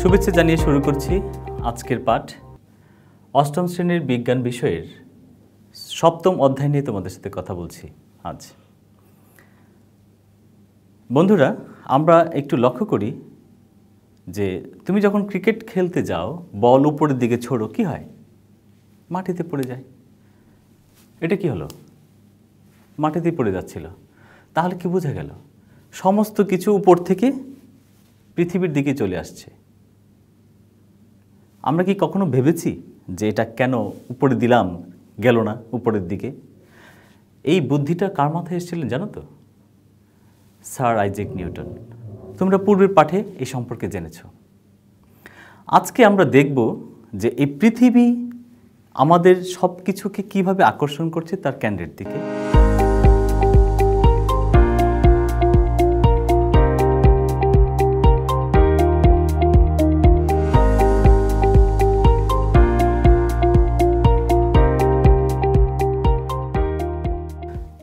শুভেচ্ছা জানিয়ে শুরু করছি আজকের পাঠ। অষ্টম শ্রেণীর বিজ্ঞান বিষয়ের সপ্তম অধ্যায় নিয়ে তোমাদের সাথে কথা বলছি আজ। বন্ধুরা, আমরা একটু লক্ষ্য করি যে তুমি যখন ক্রিকেট খেলতে যাও, বল উপরের দিকে ছোড়ো, কি হয়? মাটিতে পড়ে যায়। এটা কি হলো? মাটিতে পড়ে যাচ্ছিল। তাহলে কি বোঝা গেল? সমস্ত কিছু উপর থেকে পৃথিবীর দিকে চলে আসছে। আমরা কি কখনো ভেবেছি যে এটা কেন উপরে দিলাম, গেল না উপরের দিকে? এই বুদ্ধিটা কার মাথায় এসেছিলেন জানো তো? Sir Isaac Newton. তোমরা পূর্বের পাঠে এই সম্পর্কে জেনেছ। আজকে আমরা দেখব যে এই পৃথিবী আমাদের সব কিছুকে কীভাবে আকর্ষণ করছে তার কেন্দ্রের দিকে।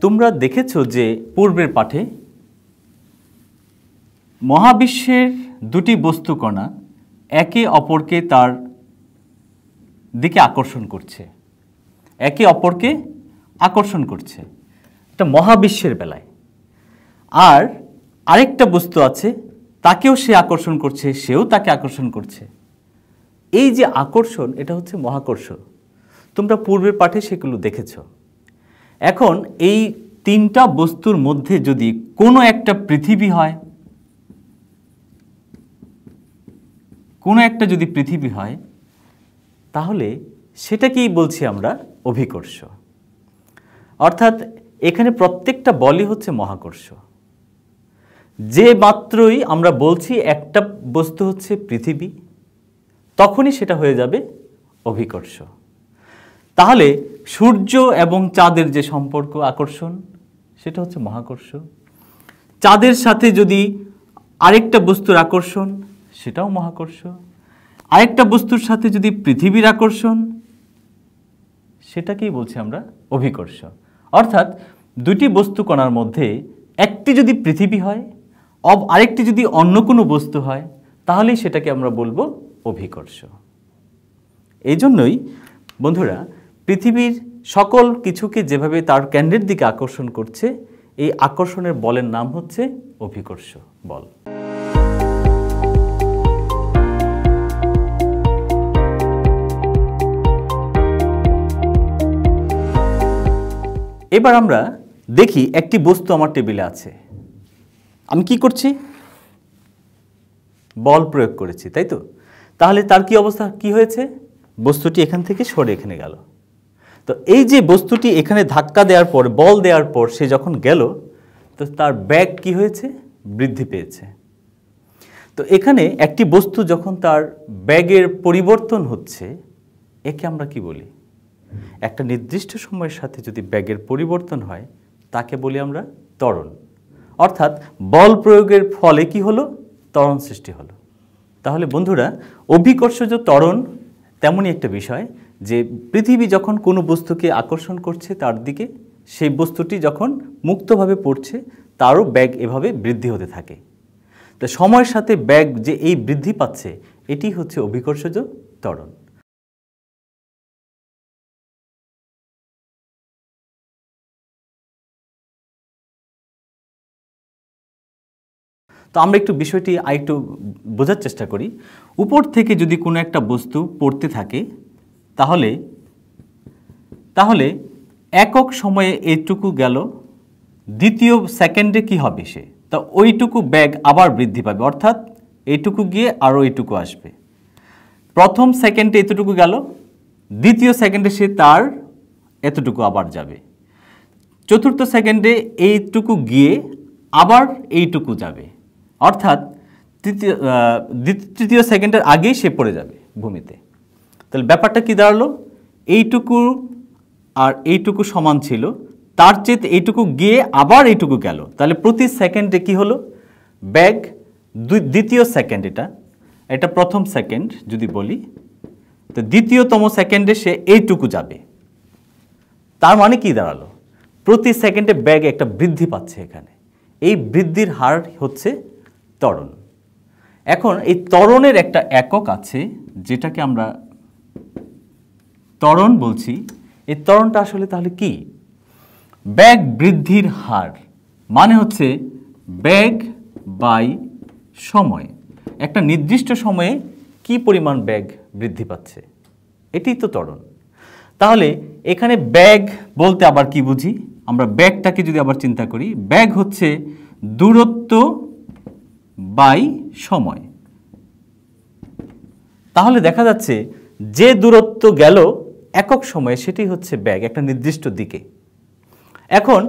তোমরা দেখেছ যে পূর্বের পাঠে মহাবিশ্বের দুটি বস্তুকণা একে অপরকে তার দিকে আকর্ষণ করছে, একে অপরকে আকর্ষণ করছে। এটা মহাবিশ্বের বেলায়। আর আরেকটা বস্তু আছে, তাকেও সে আকর্ষণ করছে, সেও তাকে আকর্ষণ করছে। এই যে আকর্ষণ, এটা হচ্ছে মহাকর্ষ। তোমরা পূর্বের পাঠে সেগুলো দেখেছ। এখন এই তিনটা বস্তুর মধ্যে যদি কোনো একটা পৃথিবী হয়, কোনো একটা যদি পৃথিবী হয়, তাহলে সেটাকেই বলছি আমরা অভিকর্ষ। অর্থাৎ এখানে প্রত্যেকটা বলই হচ্ছে মহাকর্ষ। যে মাত্রই আমরা বলছি একটা বস্তু হচ্ছে পৃথিবী, তখনই সেটা হয়ে যাবে অভিকর্ষ। তাহলে সূর্য এবং চাঁদের যে সম্পর্ক, আকর্ষণ, সেটা হচ্ছে মহাকর্ষ। চাঁদের সাথে যদি আরেকটা বস্তুর আকর্ষণ, সেটাও মহাকর্ষ। আরেকটা বস্তুর সাথে যদি পৃথিবীর আকর্ষণ, সেটাকেই বলছি আমরা অভিকর্ষ। অর্থাৎ দুটি বস্তু কণার মধ্যে একটি যদি পৃথিবী হয়, আরেকটি যদি অন্য কোনো বস্তু হয়, তাহলেই সেটাকে আমরা বলবো অভিকর্ষ। এই জন্যই বন্ধুরা, পৃথিবীর সকল কিছুকে যেভাবে তার কেন্দ্রের দিকে আকর্ষণ করছে, এই আকর্ষণের বলের নাম হচ্ছে অভিকর্ষ বল। এবার আমরা দেখি, একটি বস্তু আমার টেবিলে আছে, আমি কি করছি? বল প্রয়োগ করেছি, তাই তো? তাহলে তার কি অবস্থা, কি হয়েছে? বস্তুটি এখান থেকে সরে এখানে গেল। তো এই যে বস্তুটি এখানে ধাক্কা দেওয়ার পর, বল দেওয়ার পর সে যখন গেল, তো তার ব্যাগ কি হয়েছে? বৃদ্ধি পেয়েছে। তো এখানে একটি বস্তু যখন তার ব্যাগের পরিবর্তন হচ্ছে, একে আমরা কি বলি? একটা নির্দিষ্ট সময়ের সাথে যদি ব্যাগের পরিবর্তন হয়, তাকে বলি আমরা ত্বরণ। অর্থাৎ বল প্রয়োগের ফলে কি হলো? ত্বরণ সৃষ্টি হলো। তাহলে বন্ধুরা, অভিকর্ষজ ত্বরণ তেমনই একটা বিষয় যে পৃথিবী যখন কোনো বস্তুকে আকর্ষণ করছে তার দিকে, সেই বস্তুটি যখন মুক্তভাবে পড়ছে, তারও ব্যাগ এভাবে বৃদ্ধি হতে থাকে। তো সময়ের সাথে ব্যাগ যে এই বৃদ্ধি পাচ্ছে, এটি হচ্ছে অভিকর্ষজ ত্বরণ। তো আমরা একটু বিষয়টি আরেকটু বোঝার চেষ্টা করি। উপর থেকে যদি কোনো একটা বস্তু পড়তে থাকে, তাহলে একক সময়ে এইটুকু গেল, দ্বিতীয় সেকেন্ডে কি হবে সে? তা ওইটুকু ব্যাগ আবার বৃদ্ধি পাবে। অর্থাৎ এইটুকু গিয়ে আরও এইটুকু আসবে। প্রথম সেকেন্ডে এতটুকু গেল, দ্বিতীয় সেকেন্ডে সে তার এতটুকু আবার যাবে। চতুর্থ সেকেন্ডে এইটুকু গিয়ে আবার এইটুকু যাবে। অর্থাৎ তৃতীয় সেকেন্ডের আগেই সে পড়ে যাবে ভূমিতে। তাহলে ব্যাপারটা কি দাঁড়ালো? এইটুকু আর এইটুকু সমান ছিল, তার চেয়ে এইটুকু গিয়ে আবার এইটুকু গেল। তাহলে প্রতি সেকেন্ডে কি হলো? ব্যাগ দ্বিতীয় সেকেন্ড, এটা প্রথম সেকেন্ড যদি বলি, তো দ্বিতীয়তম সেকেন্ডে সে এইটুকু যাবে। তার মানে কি দাঁড়ালো? প্রতি সেকেন্ডে ব্যাগ একটা বৃদ্ধি পাচ্ছে এখানে। এই বৃদ্ধির হার হচ্ছে ত্বরণ। এখন এই ত্বরণের একটা একক আছে যেটাকে আমরা ত্বরণ বলছি। এই ত্বরণটা আসলে তাহলে কি? বেগ বৃদ্ধির হার মানে হচ্ছে বেগ বাই সময়। একটা নির্দিষ্ট সময়ে কি পরিমাণ বেগ বৃদ্ধি পাচ্ছে, এটাই তো ত্বরণ। তাহলে এখানে বেগ বলতে আবার কি বুঝি? আমরা বেগটাকে যদি আবার চিন্তা করি, বেগ হচ্ছে দূরত্ব বাই সময়। তাহলে দেখা যাচ্ছে যে দূরত্ব গেল একক সময়ে সেটি হচ্ছে বেগ একটা নির্দিষ্ট দিকে। এখন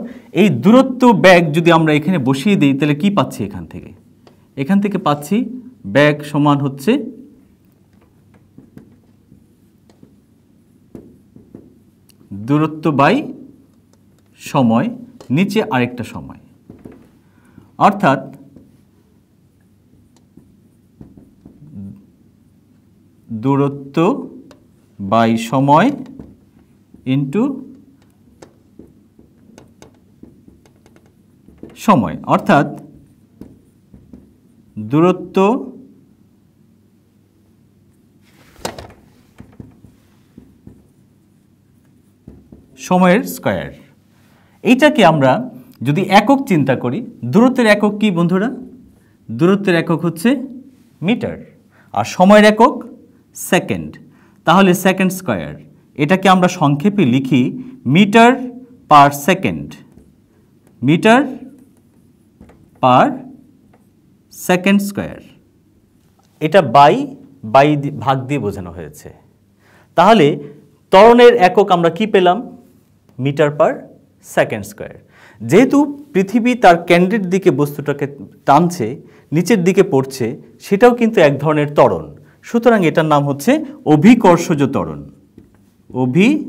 এই দূরত্ব বেগ যদি আমরা এখানে বসিয়ে দিই তাহলে কি পাচ্ছি? এখান থেকে পাচ্ছি বেগ সমান হচ্ছে দূরত্ব বাই সময়, নিচে আরেকটা সময়, অর্থাৎ দূরত্ব বাই সময় ইন্টু সময়, অর্থাৎ দূরত্ব সময়ের স্কয়ার। এইটাকে আমরা যদি একক চিন্তা করি, দূরত্বের একক কি বন্ধুরা? দূরত্বের একক হচ্ছে মিটার আর সময়ের একক সেকেন্ড। তাহলে সেকেন্ড স্কয়ার, এটাকে আমরা সংক্ষেপে লিখি metre per second. Metre per second square, এটা বাই ভাগ দিয়ে বোঝানো হয়েছে। তাহলে ত্বরণের একক আমরা কি পেলাম? Metre per second square. যেহেতু পৃথিবী তার কেন্দ্রের দিকে বস্তুটাকে টানছে, নিচের দিকে পড়ছে, সেটাও কিন্তু এক ধরনের ত্বরণ। সুতরাং এটার নাম হচ্ছে অভিকর্ষজ ত্বরণ। অভিকর্ষজ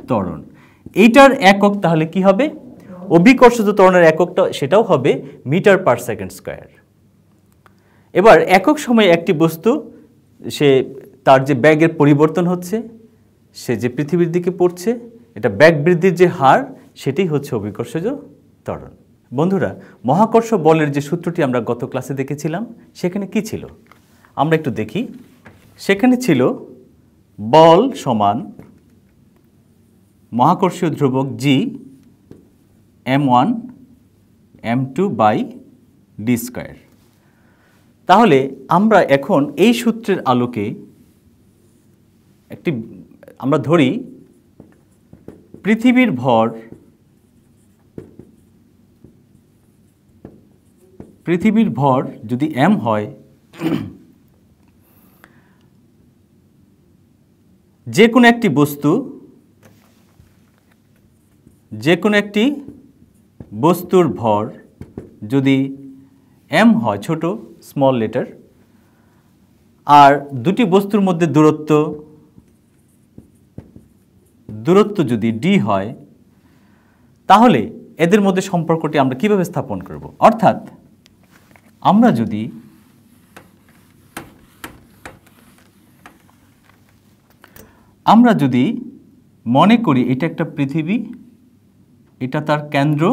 ত্বরণ, এইটার একক তাহলে কি হবে? অভিকর্ষজ ত্বরণের এককটা সেটাও হবে মিটার পার সেকেন্ড স্কয়ার। এবার একক সময়ে একটি বস্তু তার যে ব্যাগের পরিবর্তন হচ্ছে, সে যে পৃথিবীর দিকে পড়ছে, এটা ব্যাগ বৃদ্ধির যে হার, সেটাই হচ্ছে অভিকর্ষজ ত্বরণ। বন্ধুরা, মহাকর্ষ বলের যে সূত্রটি আমরা গত ক্লাসে দেখেছিলাম, সেখানে কি ছিল আমরা একটু দেখি। সেখানে ছিল বল সমান মহাকর্ষীয় ধ্রুবক g m1 m2 by D square. তাহলে আমরা এখন এই সূত্রের আলোকে আমরা ধরি পৃথিবীর ভর যদি m হয়, যে কোনো একটি বস্তুর ভর যদি m হয়, ছোট স্মল লেটার, আর দুটি বস্তুর মধ্যে দূরত্ব যদি d হয়, তাহলে এদের মধ্যে সম্পর্কটি আমরা কিভাবে স্থাপন করব? অর্থাৎ আমরা যদি মনে করি এটা একটা পৃথিবী, এটা তার কেন্দ্র,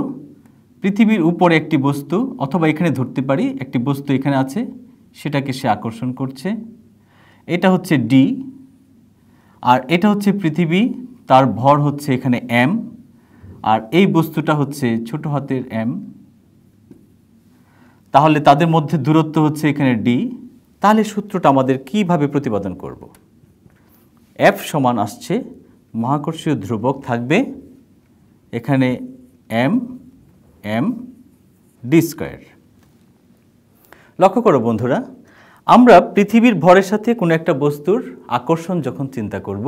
পৃথিবীর উপরে একটি বস্তু, অথবা এখানে ধরতে পারি একটি বস্তু এখানে আছে, সেটাকে সে আকর্ষণ করছে, এটা হচ্ছে d, আর এটা হচ্ছে পৃথিবী, তার ভর হচ্ছে এখানে m, আর এই বস্তুটা হচ্ছে ছোট হাতের m, তাহলে তাদের মধ্যে দূরত্ব হচ্ছে এখানে d। তাহলে সূত্রটা আমাদের কিভাবে প্রতিপাদন করব? F সমান আসছে মহাকর্ষীয় ধ্রুবক থাকবে এখানে m ডি স্কয়ার। লক্ষ্য করো বন্ধুরা, আমরা পৃথিবীর ভরের সাথে কোনো একটা বস্তুর আকর্ষণ যখন চিন্তা করব,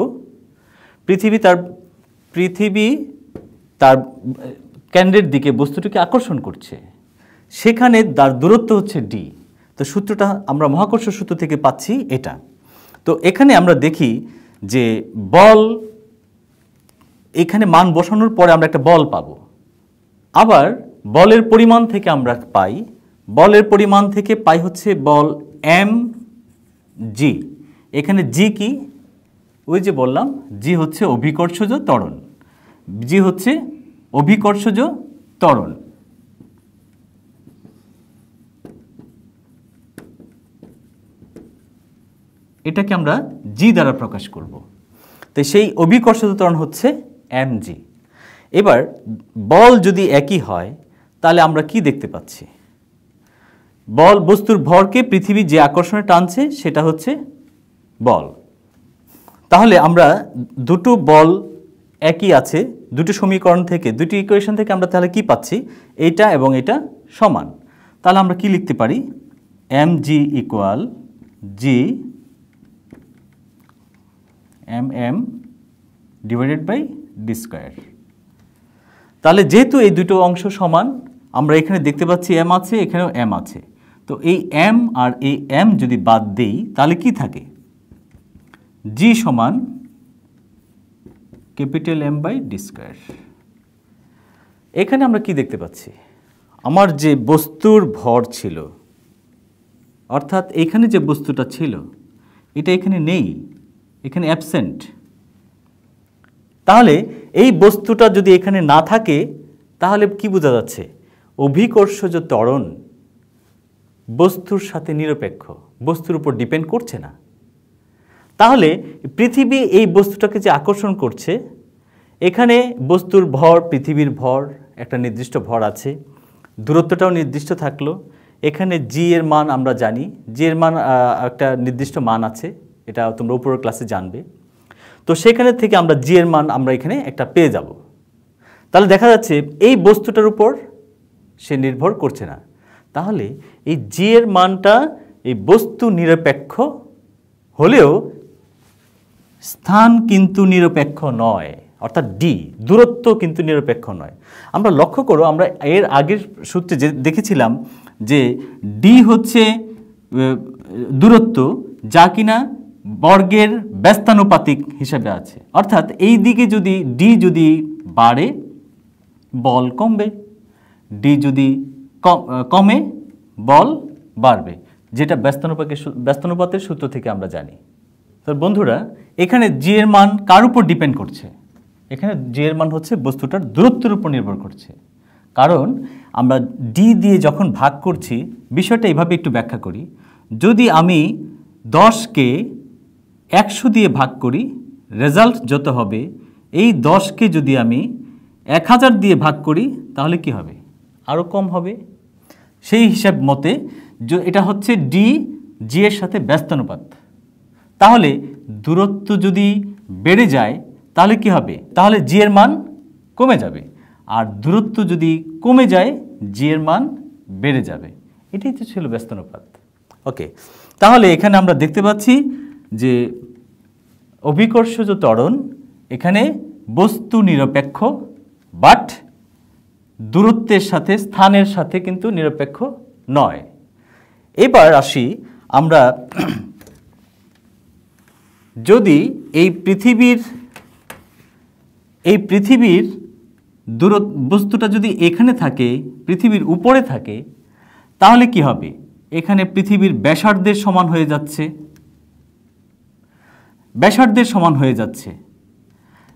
পৃথিবী তার কেন্দ্রের দিকে বস্তুটিকে আকর্ষণ করছে, সেখানে তার দূরত্ব হচ্ছে d। তো সূত্রটা আমরা মহাকর্ষ সূত্র থেকে পাচ্ছি এটা। তো এখানে আমরা দেখি যে বল, এখানে মান বসানোর পরে আমরা একটা বল পাবো। আবার বলের পরিমাণ থেকে আমরা পাই হচ্ছে বল mg। এখানে g কি? ওই যে বললাম, g হচ্ছে অভিকর্ষজ ত্বরণ। এটাকে আমরা জি দ্বারা প্রকাশ করব। তো সেই অভিকর্ষজ ত্বরণ হচ্ছে mg। এবার বল যদি একই হয় তাহলে আমরা কি দেখতে পাচ্ছি? বল বস্তুর ভরকে পৃথিবী যে আকর্ষণে টানছে সেটা হচ্ছে বল। তাহলে আমরা দুটো বল একই আছে, দুটো সমীকরণ থেকে, দুটি ইকুয়েশন থেকে আমরা তাহলে কি পাচ্ছি? এইটা এবং এটা সমান। তাহলে আমরা কি লিখতে পারি? mg equal G mm divided by D square. তাহলে যেহেতু এই দুটো অংশ সমান, আমরা এখানে দেখতে পাচ্ছি m আছে, এখানেও m আছে। তো এই m আর এই m যদি বাদ দেই তাহলে কি থাকে? g সমান capital M by D square. এখানে আমরা কি দেখতে পাচ্ছি? আমার যে বস্তুর ভর ছিল, অর্থাৎ এখানে যে বস্তুটা ছিল এটা এখানে নেই, এখানে অ্যাবসেন্ট। তাহলে এই বস্তুটা যদি এখানে না থাকে তাহলে কি বোঝা যাচ্ছে? অভিকর্ষজ ত্বরণ বস্তুর সাথে নিরপেক্ষ, বস্তুর উপর ডিপেন্ড করছে না। তাহলে পৃথিবী এই বস্তুটাকে যে আকর্ষণ করছে, এখানে বস্তুর ভর, পৃথিবীর ভর একটা নির্দিষ্ট ভর আছে, দূরত্বটাও নির্দিষ্ট থাকলো। এখানে জি এর মান আমরা জানি, জি এর মান একটা নির্দিষ্ট মান আছে, এটা তোমরা উপরের ক্লাসে জানবে। তো সেখানে থেকে আমরা জি এর মান আমরা এখানে একটা পেয়ে যাব। তাহলে দেখা যাচ্ছে এই বস্তুটার উপর সে নির্ভর করছে না। তাহলে এই জি এর মানটা এই বস্তু নিরপেক্ষ হলেও স্থান কিন্তু নিরপেক্ষ নয়, অর্থাৎ ডি দূরত্ব কিন্তু নিরপেক্ষ নয়। আমরা লক্ষ্য করো, আমরা এর আগের সূত্রে যে দেখেছিলাম যে ডি হচ্ছে দূরত্ব, যা কিনা বর্গের ব্যস্তানুপাতিক হিসাবে আছে। অর্থাৎ এই দিকে যদি ডি যদি বাড়ে বল কমবে, ডি যদি কমে বল বাড়বে, যেটা ব্যস্তানুপাতের সূত্র থেকে আমরা জানি। তো বন্ধুরা, এখানে জি এর মান কার উপর ডিপেন্ড করছে? এখানে জি এর মান হচ্ছে বস্তুটার দূরত্বের উপর নির্ভর করছে। কারণ আমরা ডি দিয়ে যখন ভাগ করছি, বিষয়টা এইভাবে একটু ব্যাখ্যা করি। যদি আমি 10কে 100 দিয়ে ভাগ করি, রেজাল্ট যত হবে, এই 10কে যদি আমি 1000 দিয়ে ভাগ করি তাহলে কি হবে? আরও কম হবে। সেই হিসাব মতে এটা হচ্ছে ডি জি এর সাথে ব্যস্তানুপাত। তাহলে দূরত্ব যদি বেড়ে যায় তাহলে কি হবে? তাহলে জি এর মান কমে যাবে। আর দূরত্ব যদি কমে যায় জি এর মান বেড়ে যাবে। এটাই তো ছিল ব্যস্তানুপাত। ওকে, তাহলে এখানে আমরা দেখতে পাচ্ছি যে অভিকর্ষজ ত্বরণ এখানে বস্তু নিরপেক্ষ, বাট দূরত্বের সাথে, স্থানের সাথে কিন্তু নিরপেক্ষ নয়। এবার আসি আমরা, যদি এই পৃথিবীর বস্তুটা যদি এখানে থাকে, পৃথিবীর উপরে থাকে, তাহলে কি হবে? এখানে পৃথিবীর ব্যাসার্ধের সমান হয়ে যাচ্ছে, ব্যাসার্ধের সমান হয়ে যাচ্ছে।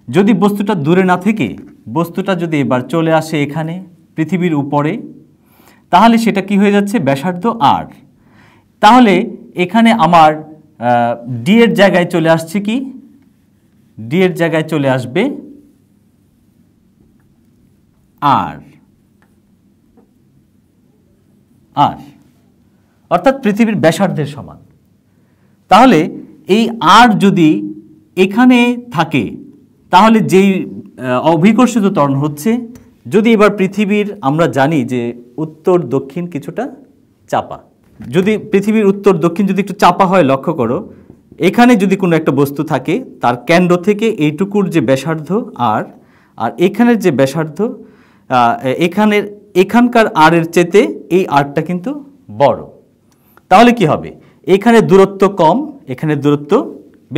যদি বস্তুটা দূরে না থেকে বস্তুটা যদি এবার চলে আসে এখানে পৃথিবীর উপরে, তাহলে সেটা কি হয়ে যাচ্ছে? ব্যাসার্ধ আর। তাহলে এখানে আমার ডি এর জায়গায় চলে আসছে কি? ডি এর জায়গায় চলে আসবে আর, আর অর্থাৎ পৃথিবীর ব্যাসার্ধের সমান। তাহলে এই আর যদি এখানে থাকে তাহলে যেই অভিকর্ষিত ত্বরণ হচ্ছে, যদি এবার পৃথিবীর, আমরা জানি যে উত্তর দক্ষিণ কিছুটা চাপা, যদি পৃথিবীর উত্তর দক্ষিণ যদি একটু চাপা হয়, লক্ষ্য করো এখানে যদি কোনো একটা বস্তু থাকে, তার কেন্দ্র থেকে এইটুকুর যে ব্যাসার্ধ আর, আর এখানের যে ব্যাসার্ধ, এখানকার আর এর চেতে এই আরটা কিন্তু বড়। তাহলে কি হবে? এখানে দূরত্ব কম, এখানে দূরত্ব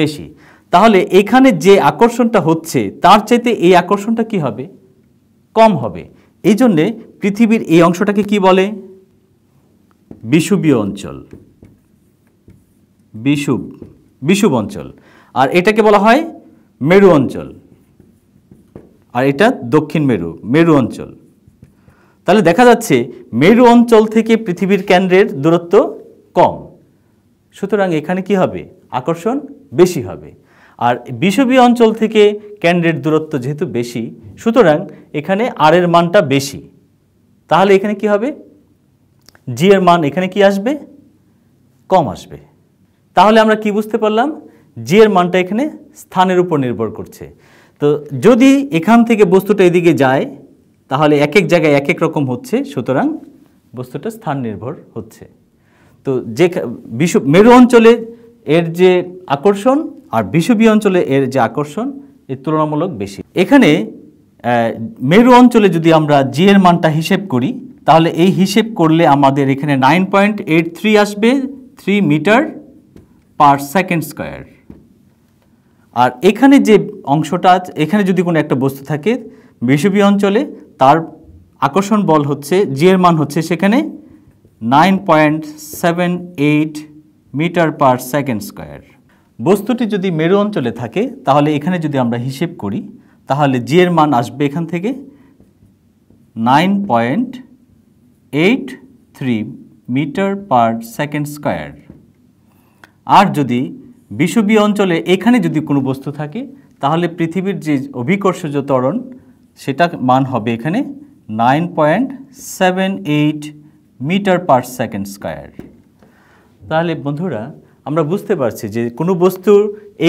বেশি। তাহলে এখানে যে আকর্ষণটা হচ্ছে তার চাইতে এই আকর্ষণটা কি হবে? কম হবে। এই জন্যে পৃথিবীর এই অংশটাকে কি বলে? বিষুবীয় অঞ্চল, বিষুব অঞ্চল। আর এটাকে বলা হয় মেরু অঞ্চল, আর এটা দক্ষিণ মেরু অঞ্চল। তাহলে দেখা যাচ্ছে মেরু অঞ্চল থেকে পৃথিবীর কেন্দ্রের দূরত্ব কম, সুতরাং এখানে কি হবে? আকর্ষণ বেশি হবে। আর বিষুবীয় অঞ্চল থেকে কেন্দ্রের দূরত্ব যেহেতু বেশি, সুতরাং এখানে আর এর মানটা বেশি। তাহলে এখানে কি হবে? জি এর মান এখানে কি আসবে? কম আসবে। তাহলে আমরা কি বুঝতে পারলাম? জি এর মানটা এখানে স্থানের উপর নির্ভর করছে। তো যদি এখান থেকে বস্তুটা এদিকে যায় তাহলে এক এক জায়গায় এক এক রকম হচ্ছে, সুতরাং বস্তুটা স্থান নির্ভর হচ্ছে। তো যে মেরু অঞ্চলে এর যে আকর্ষণ আর বিষুবীয় অঞ্চলে এর যে আকর্ষণ এর তুলনামূলক বেশি। এখানে মেরু অঞ্চলে যদি আমরা জি এর মানটা হিসেব করি তাহলে এই হিসেব করলে আমাদের এখানে 9.83 আসবে 3 মিটার পার সেকেন্ড স্কয়ার। আর এখানে যে অংশটা এখানে যদি কোনো একটা বস্তু থাকে বিষুবীয় অঞ্চলে, তার আকর্ষণ বল হচ্ছে জি এর মান হচ্ছে সেখানে 9.78 মিটার পার সেকেন্ড স্কয়ার। বস্তুটি যদি মেরু অঞ্চলে থাকে তাহলে এখানে যদি আমরা হিসেব করি তাহলে জি এর মান আসবে এখান থেকে 9.83 মিটার পার সেকেন্ড স্কয়ার। আর যদি বিষুবীয় অঞ্চলে এখানে যদি কোনো বস্তু থাকে তাহলে পৃথিবীর যে অভিকর্ষজ ত্বরণ সেটা মান হবে এখানে 9.78 মিটার পার সেকেন্ড স্কয়ার। তাহলে বন্ধুরা আমরা বুঝতে পারছি যে কোনো বস্তুর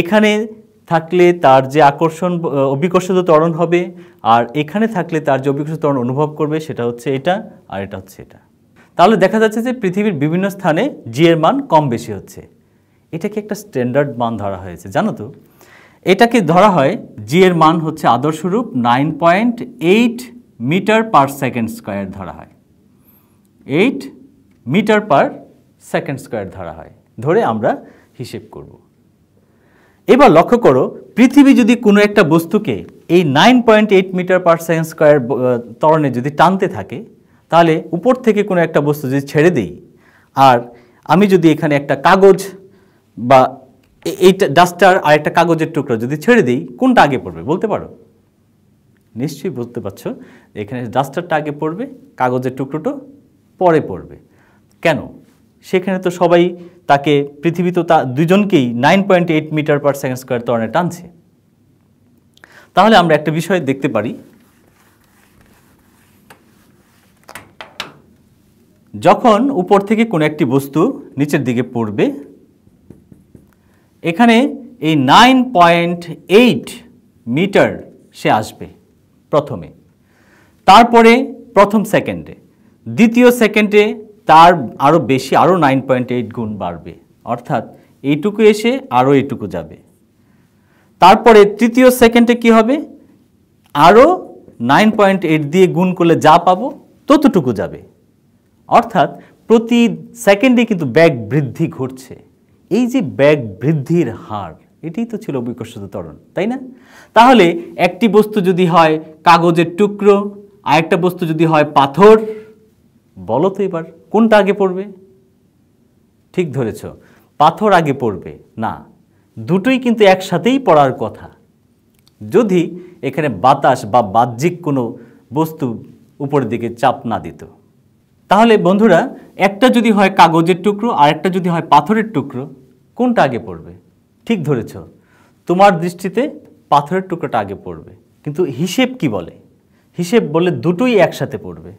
এখানে থাকলে তার যে অভিকর্ষজ ত্বরণ হবে, আর এখানে থাকলে তার যে অভিকর্ষজ ত্বরণ অনুভব করবে সেটা হচ্ছে এটা, আর এটা হচ্ছে এটা। তাহলে দেখা যাচ্ছে যে পৃথিবীর বিভিন্ন স্থানে জি এর মান কম বেশি হচ্ছে। এটাকে একটা স্ট্যান্ডার্ড মান ধরা হয়েছে, জানো তো? এটাকে ধরা হয় জি এর মান হচ্ছে আদর্শরূপ 9.8 মিটার পার সেকেন্ড স্কয়ার ধরা হয়। 8 মিটার পার সেকেন্ড স্কয়ার ধরা হয়, ধরে আমরা হিসেব করব। এবার লক্ষ্য করো, পৃথিবী যদি কোনো একটা বস্তুকে এই 9.8 মিটার পার সেকেন্ড স্কয়ার ত্বরণে যদি টানতে থাকে তাহলে উপর থেকে কোনো একটা বস্তু যদি ছেড়ে দিই, আর আমি যদি এখানে একটা কাগজ বা এইটা ডাস্টার আর একটা কাগজের টুকরো যদি ছেড়ে দিই, কোনটা আগে পড়বে বলতে পারো? নিশ্চয়ই বুঝতে পারছো, এখানে ডাস্টারটা আগে পড়বে, কাগজের টুকরোটা পরে পড়বে। কেন? সেখানে তো সবাই তাকে, পৃথিবী তো দুজনকেই 9.8 মিটার পার সেকেন্ড স্কয়ার ত্বরণে টানছে। তাহলে আমরা একটা বিষয় দেখতে পারি, যখন উপর থেকে কোনো একটি বস্তু নিচের দিকে পড়বে, এখানে এই 9.8 মিটার সে আসবে প্রথমে, তারপরে প্রথম সেকেন্ডে, দ্বিতীয় সেকেন্ডে তার আরও বেশি, আরও 9.8 গুণ বাড়বে, অর্থাৎ এইটুকু এসে আরও এইটুকু যাবে। তারপরে তৃতীয় সেকেন্ডে কি হবে? আরও 9.8 দিয়ে গুণ করলে যা পাবো ততটুকু যাবে। অর্থাৎ প্রতি সেকেন্ডে কিন্তু বেগ বৃদ্ধি ঘটছে। এই যে বেগ বৃদ্ধির হার, এটাই তো ছিল অভিকর্ষজ ত্বরণ, তাই না? তাহলে একটি বস্তু যদি হয় কাগজের টুকরো, আরেকটা বস্তু যদি হয় পাথর, বলো তো এবার কোনটা আগে পড়বে? ঠিক ধরেছ, পাথর আগে পড়বে না, দুটোই কিন্তু একসাথেই পড়ার কথা, যদি এখানে বাতাস বা বাহ্যিক কোনো বস্তু উপরের দিকে চাপ না দিত। তাহলে বন্ধুরা, একটা যদি হয় কাগজের টুকরো আর একটা যদি হয় পাথরের টুকরো, কোনটা আগে পড়বে? ঠিক ধরেছ, তোমার দৃষ্টিতে পাথরের টুকরোটা আগে পড়বে, কিন্তু হিসেব কি বলে? হিসেব বলে দুটোই একসাথে পড়বে।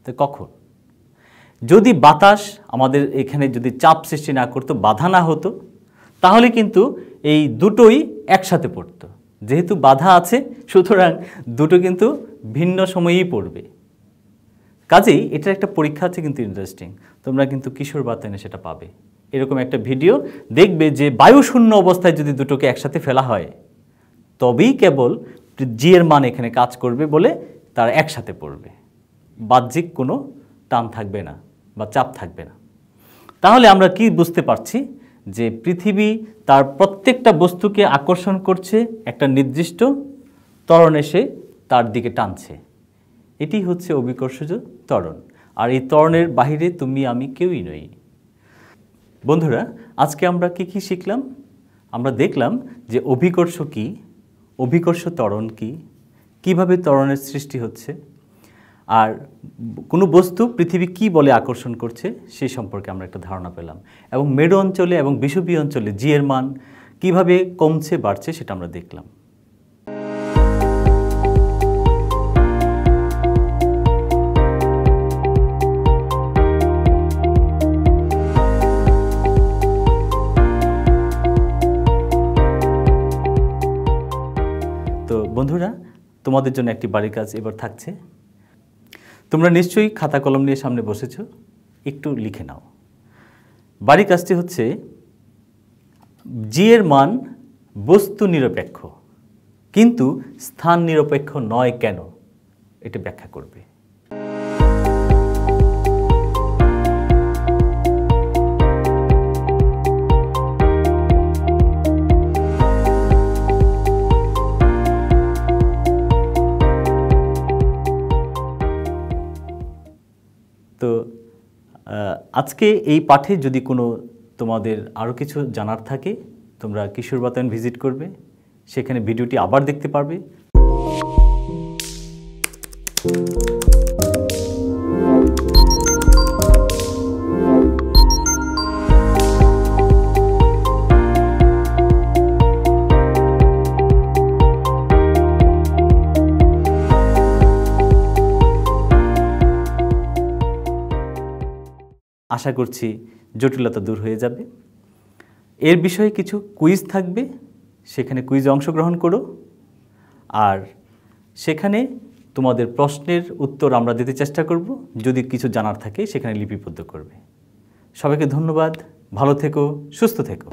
তো কখন? যদি বাতাস আমাদের এখানে যদি চাপ সৃষ্টি না করতো, বাধা না হতো, তাহলে কিন্তু এই দুটোই একসাথে পড়তো। যেহেতু বাধা আছে, সুতরাং দুটো কিন্তু ভিন্ন সময়েই পড়বে। কাজেই এটার একটা পরীক্ষা আছে কিন্তু ইন্টারেস্টিং, তোমরা কিন্তু কিশোর বাতায়নে সেটা পাবে। এরকম একটা ভিডিও দেখবে যে বায়ুশূন্য অবস্থায় যদি দুটোকে একসাথে ফেলা হয় তবেই কেবল জি এর মান এখানে কাজ করবে বলে তারা একসাথে পড়বে, বাহ্যিক কোনো টান থাকবে না বা চাপ থাকবে না। তাহলে আমরা কি বুঝতে পারছি? যে পৃথিবী তার প্রত্যেকটা বস্তুকে আকর্ষণ করছে, একটা নির্দিষ্ট ত্বরণ এসে তার দিকে টানছে। এটি হচ্ছে অভিকর্ষজ ত্বরণ, আর এই ত্বরণের বাহিরে তুমি আমি কেউই নই। বন্ধুরা, আজকে আমরা কি শিখলাম? আমরা দেখলাম যে অভিকর্ষ কি, অভিকর্ষ ত্বরণ কি, কিভাবে ত্বরণের সৃষ্টি হচ্ছে। আর কোনো বস্তু পৃথিবী কি বলে আকর্ষণ করছে সেই সম্পর্কে আমরা একটা ধারণা পেলাম, এবং মেরু অঞ্চলে এবং বিষুবীয় অঞ্চলে জি এর মান কিভাবে কমছে বাড়ছে সেটা আমরা দেখলাম। তো বন্ধুরা, তোমাদের জন্য একটি বাড়ির কাজ এবার থাকছে। তোমরা নিশ্চয়ই খাতা কলম নিয়ে সামনে বসেছো, একটু লিখে নাও। বাড়ির কাজটি হচ্ছে জি এর মান বস্তু নিরপেক্ষ কিন্তু স্থান নিরপেক্ষ নয় কেন, এটা ব্যাখ্যা করবে। তো আজকে এই পাঠে যদি কোনো তোমাদের আরও কিছু জানার থাকে, তোমরা কিশোর বাতায়ন ভিজিট করবে, সেখানে ভিডিওটি আবার দেখতে পারবে। আশা করছি জটিলতা দূর হয়ে যাবে। এর বিষয়ে কিছু কুইজ থাকবে, সেখানে কুইজে অংশগ্রহণ করো, আর সেখানে তোমাদের প্রশ্নের উত্তর আমরা দিতে চেষ্টা করব। যদি কিছু জানার থাকে সেখানে লিপিবদ্ধ করবে। সবাইকে ধন্যবাদ, ভালো থেকো, সুস্থ থেকো।